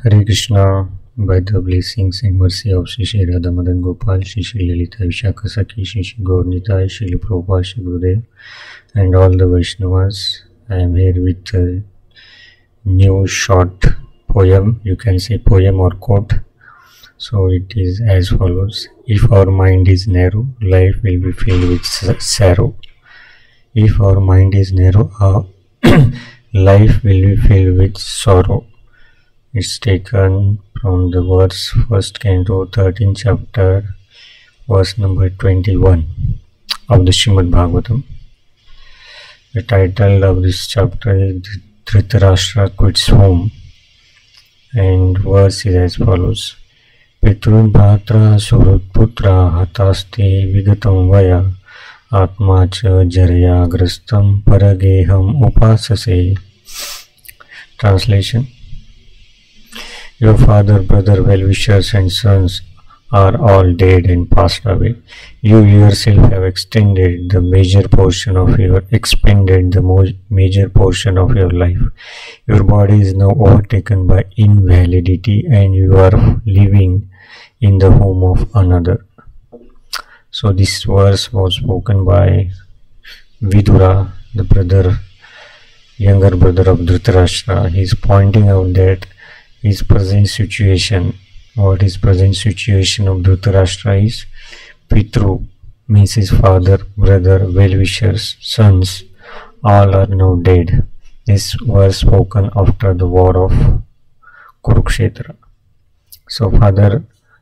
Hare Krishna. By the blessings and mercy of Shri Shri Radha Madan Gopal, Shri Shri Lalita Vishakha Sakhi, Shri Shri Gaur Nitai, Shri Prabhupada, Shri Gurudev, and all the Vaishnavas, I am here with a new short poem. You can say poem or quote. So it is as follows: if our mind is narrow, life will be filled with sorrow. If our mind is narrow, our life will be filled with sorrow. It's taken from the verse 1st Canto, 13th chapter, verse number 21 of the Srimad Bhagavatam. The title of this chapter is Dhritarashtra Quits Home, and verse is as follows: Pitrun Bhatra Surutputra Hataste Vigatam Vaya Atma Cha Jarya Grastam Parageham Upasase. Translation: Your father, brother, well-wishers and sons are all dead and passed away. You yourself have expended the major portion of your life. Your body is now overtaken by invalidity and you are living in the home of another. So this verse was spoken by Vidura, the younger brother of Dhritarashtra. He is pointing out that his present situation, what his present situation of Dhritarashtra is, Pitru means his father, brother, well-wishers, sons, all are now dead. This was spoken after the war of Kurukshetra. So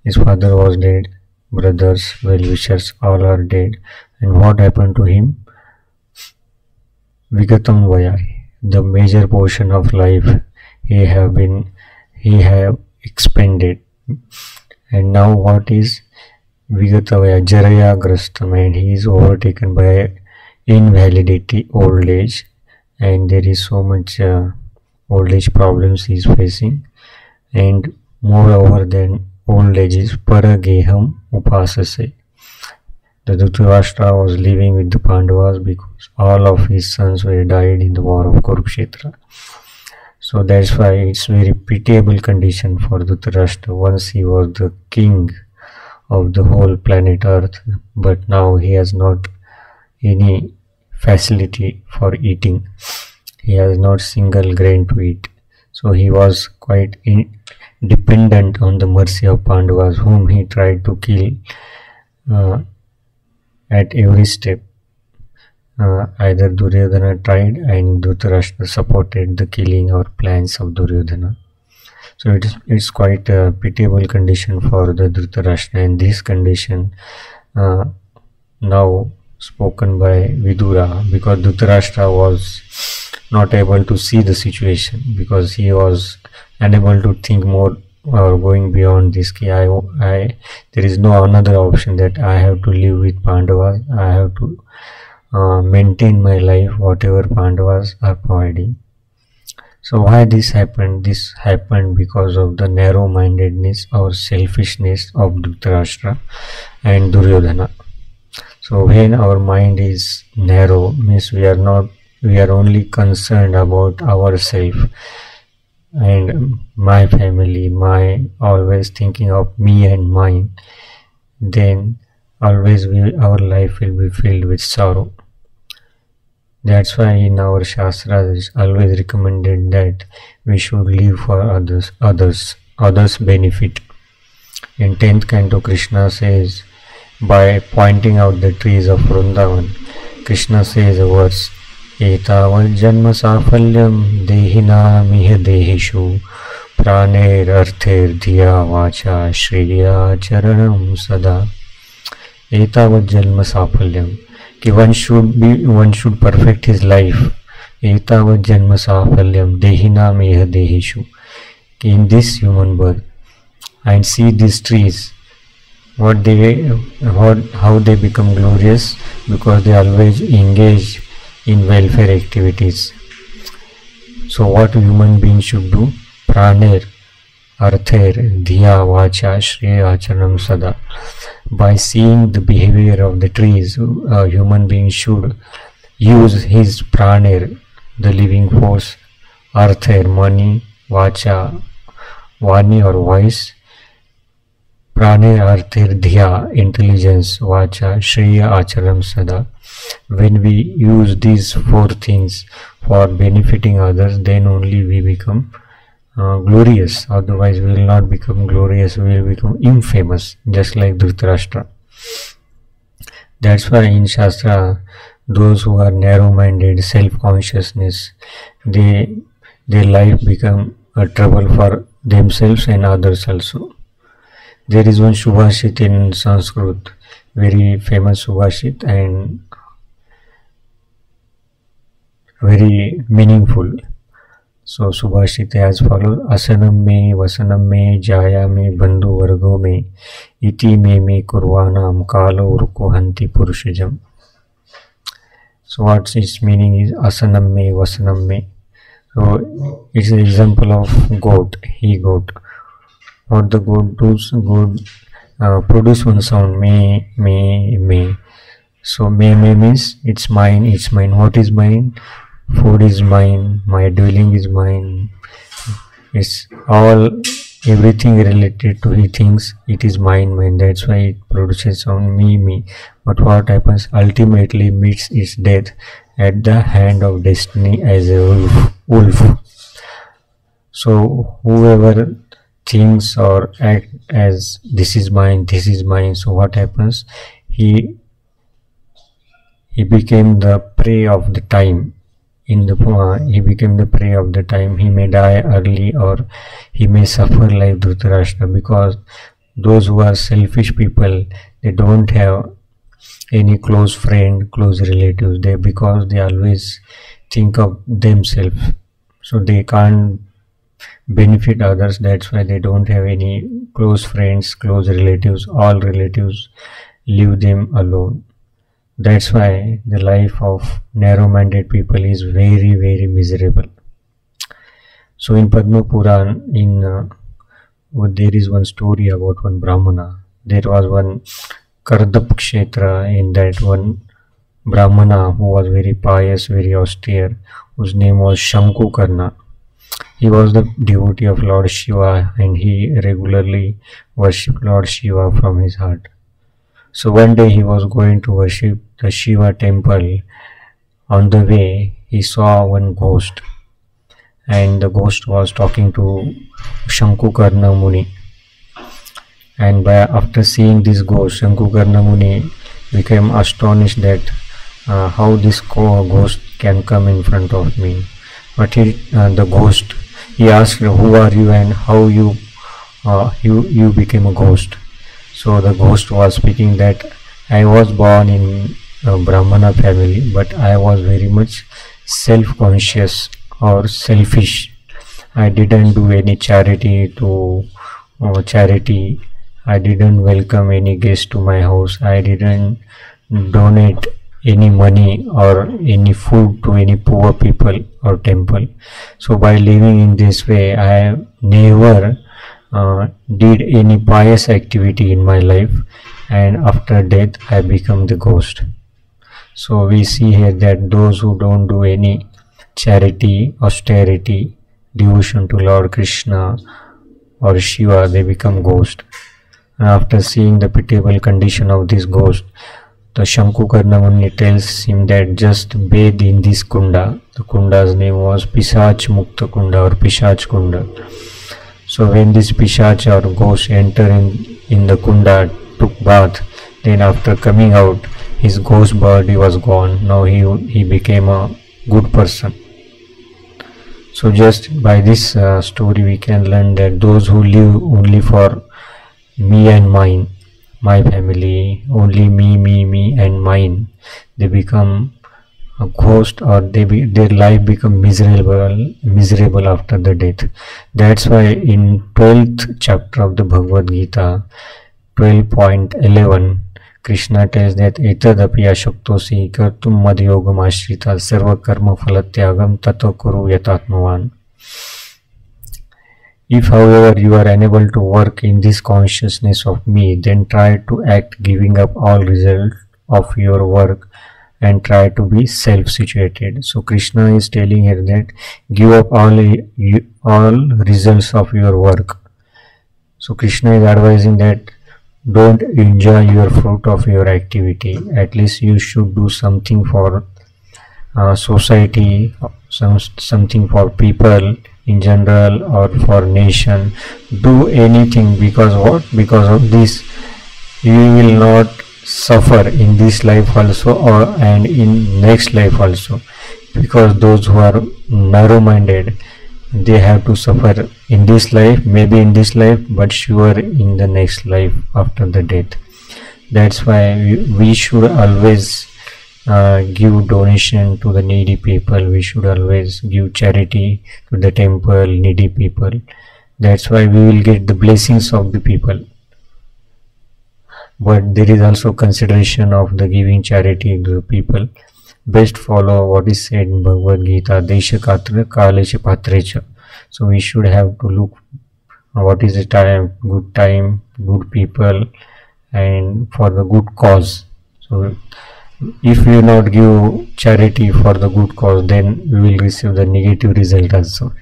his father was dead, brothers, well-wishers, all are dead. And what happened to him? Vigatam Vaya, the major portion of life he have expended. And now what is Vigatavaya Jaraya Grastam, and he is overtaken by invalidity, old age, and there is so much old age problems he is facing. And moreover than old age is Parageham Upasase. The Dhritarashtra was living with the Pandavas because all of his sons were died in the war of Kurukshetra. So that's why it's very pitiable condition for Dhritarashtra. Once he was the king of the whole planet Earth, but now he has not any facility for eating. He has not single grain to eat. So he was quite dependent on the mercy of Pandavas, whom he tried to kill at every step. Either Duryodhana tried and Dhritarashtra supported the killing or plans of Duryodhana. So it's quite a pitiable condition for the Dhritarashtra, and this condition now spoken by Vidura, because Dhritarashtra was not able to see the situation, because he was unable to think more or going beyond this. There is no another option, that I have to live with Pandavas, I have to maintain my life whatever Pandavas are providing. So why this happened? This happened because of the narrow-mindedness or selfishness of Dhritarashtra and Duryodhana. So when our mind is narrow, means we are only concerned about ourselves and my family, always thinking of me and mine, then always our life will be filled with sorrow. That's why in our Shastras it's always recommended that we should live for others' benefit. In 10th Canto, Krishna says, by pointing out the trees of Vrindavan, Krishna says a verse: Etaval janma safalyam dehina miha dehishu praner arther dhiya vacha shriya charanam sada. Etavat janma safalyam, कि one should perfect his life. Etavat janma safalyam dehina meha dehishu, in this human birth. And see these trees, how they become glorious, because they always engage in welfare activities. So what human beings should do? Praner arther dhiya vacha shreya acharanam sada. By seeing the behavior of the trees, a human being should use his praner, the living force, arther, money, vacha, Vani or voice, Prane arthir dhiya, intelligence, vacha, shreya acharam sada. When we use these four things for benefiting others, then only we become glorious. Otherwise, we will not become glorious, we will become infamous, just like Dhritarashtra. That's why in Shastra, those who are narrow-minded, self-consciousness, their life become a trouble for themselves and others also. There is one Subhashit in Sanskrit, very famous Subhashit and very meaningful. So Subhashit as follows: Asanam me, vasanam me, jaya me, bandhu vargo me, iti me kurvanam kalo urko hanti purushajam. So what its meaning is asanam me, vasanam me. So it's an example of goat, he goat. What the goat does, goat produce one sound, me. So me means it's mine, it's mine. What is mine? Food is mine, my dwelling is mine. It's all, everything related to he thinks it is mine. That's why it produces sound me. But what happens? Ultimately meets its death at the hand of destiny as a wolf. So whoever thinks or act as this is mine, so what happens? He became the prey of the time. He became the prey of the time. He may die early or he may suffer like Dhritarashtra, because those who are selfish people, they don't have any close friend, close relatives, because they always think of themselves, so they can't benefit others. That's why they don't have any close friends, close relatives. All relatives leave them alone. That's why the life of narrow-minded people is very, very miserable. So in Padma Puran, there is one story about one Brahmana. There was one Kardap Kshetra, in that one Brahmana who was very pious, very austere, whose name was Shankukarna. He was the devotee of Lord Shiva and he regularly worshipped Lord Shiva from his heart. So one day he was going to worship the Shiva temple. On the way he saw one ghost, and the ghost was talking to Shankukarna Muni. And after seeing this ghost, Shankukarna Muni became astonished that how this ghost can come in front of me. But the ghost, he asked, who are you and how you became a ghost? So the ghost was speaking that I was born in a Brahmana family, but I was very much self-conscious or selfish. I didn't do any charity. I didn't welcome any guest to my house. I didn't donate any money or any food to any poor people or temple. So by living in this way, I never did any pious activity in my life, and after death I become the ghost. So we see here that those who don't do any charity, austerity, devotion to Lord Krishna or Shiva, they become ghost. And after seeing the pitiable condition of this ghost, the Shankukarna Muni tells him that just bathe in this kunda. The kunda's name was Pisach Mukta Kunda or Pishach Kunda. So when this Pishach or ghost entered in the kunda, took bath, then after coming out, his ghost body was gone. Now he became a good person. So just by this story we can learn that those who live only for me and mine, my family, only me and mine, they become a ghost, or their life become miserable after the death. That's why in 12th chapter of the Bhagavad Gita, 12.11, Krishna tells that etadapi ashaktosi kartum madhyogam ashrita sarva karma phalatyagam tato kuru yatatmavan. If however you are unable to work in this consciousness of me, then try to act giving up all result of your work and try to be self-situated. So Krishna is telling here that give up all results of your work. So Krishna is advising that don't enjoy your fruit of your activity. At least you should do something for society, something for people in general or for nation. Do anything, because what? Because of this you will not suffer in this life also and in next life also, because those who are narrow minded, they have to suffer in this life, maybe in this life, but sure in the next life after the death. That's why we should always give donation to the needy people. We should always give charity to the temple, needy people. That's why we will get the blessings of the people. But there is also consideration of the giving charity to the people. Best follow what is said in Bhagavad Gita, Desha Katra Kalecha Patrecha. So we should have to look what is the time, good people, and for the good cause. So if we not give charity for the good cause, then we will receive the negative result also.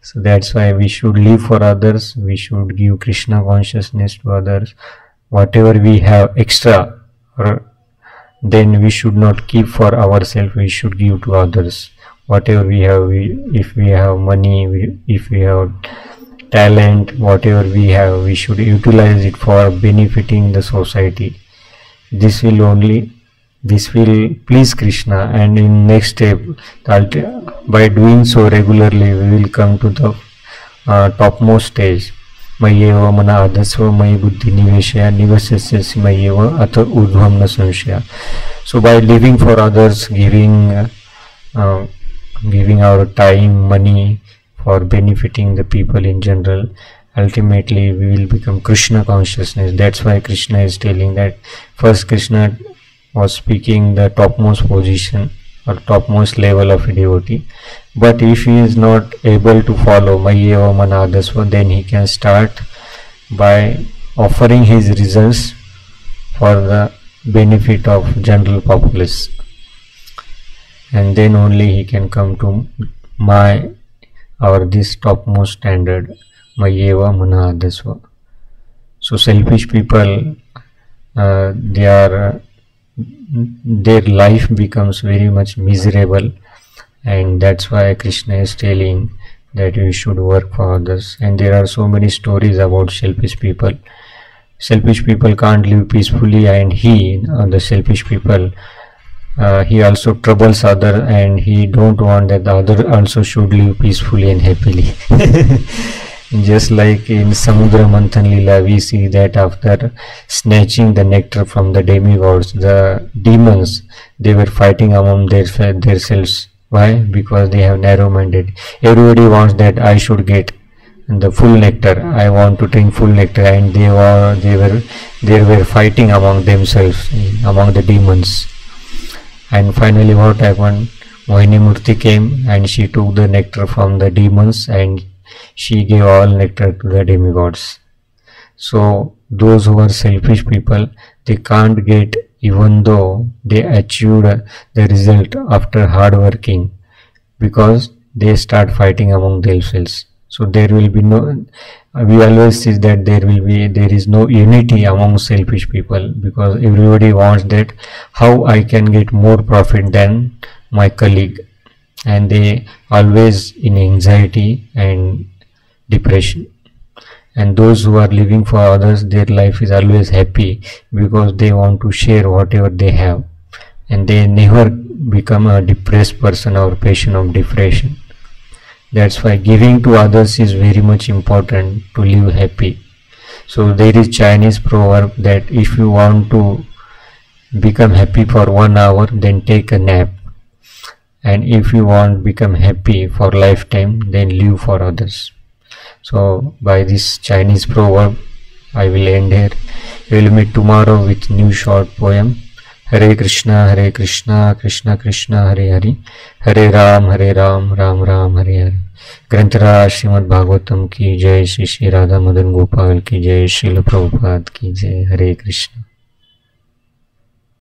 So that's why we should live for others. We should give Krishna consciousness to others. Whatever we have extra, then we should not keep for ourselves. We should give to others. Whatever we have, if we have money, if we have talent, whatever we have, we should utilize it for benefiting the society. This will please Krishna, and in next step, by doing so regularly, we will come to the topmost stage. Mayeva mana adasva mayi buddhi niveshaya nivasasya mayeva atha urdhvam na sanshaya. So by living for others, giving our time, money for benefiting the people in general, ultimately we will become Krishna consciousness. That's why Krishna is telling that first Krishna was speaking the topmost position or topmost level of a devotee, but if he is not able to follow Mayeva Manadasva, then he can start by offering his results for the benefit of general populace, and then only he can come to this topmost standard, Mayeva Manadasva. So selfish people, their life becomes very much miserable, and that's why Krishna is telling that we should work for others. And there are so many stories about selfish people. Selfish people can't live peacefully, and the selfish people, he also troubles other, and he don't want that the other also should live peacefully and happily. Just like in Samudra Manthan Lila, we see that after snatching the nectar from the demigods, the demons, they were fighting among themselves. Why? Because they have narrow-minded. Everybody wants that I should get the full nectar. I want to drink full nectar, and they were fighting among themselves, among the demons. And finally, what happened? Mohini Murti came, and she took the nectar from the demons, and she gave all nectar to the demigods. So those who are selfish people, they can't get, even though they achieved the result after hard working, because they start fighting among themselves. So there will be no, we always see that there is no unity among selfish people, because everybody wants that how I can get more profit than my colleague, and they always in anxiety and depression. And those who are living for others, their life is always happy, because they want to share whatever they have, and they never become a depressed person or patient of depression. That's why giving to others is very much important to live happy. So there is Chinese proverb that if you want to become happy for 1 hour, then take a nap, and if you want to become happy for lifetime, then live for others. So by this Chinese proverb, I will end here. We will meet tomorrow with new short poem. Hare Krishna, Krishna Krishna, Hare Hare, Hare Ram, Ram Ram, Hare Hare. ग्रंथराज Shrimad Bhagavatam की जय, श्री श्री राधा मदन गोपाल की जय, श्रील प्रभुपाद की जय। हरे कृष्ण।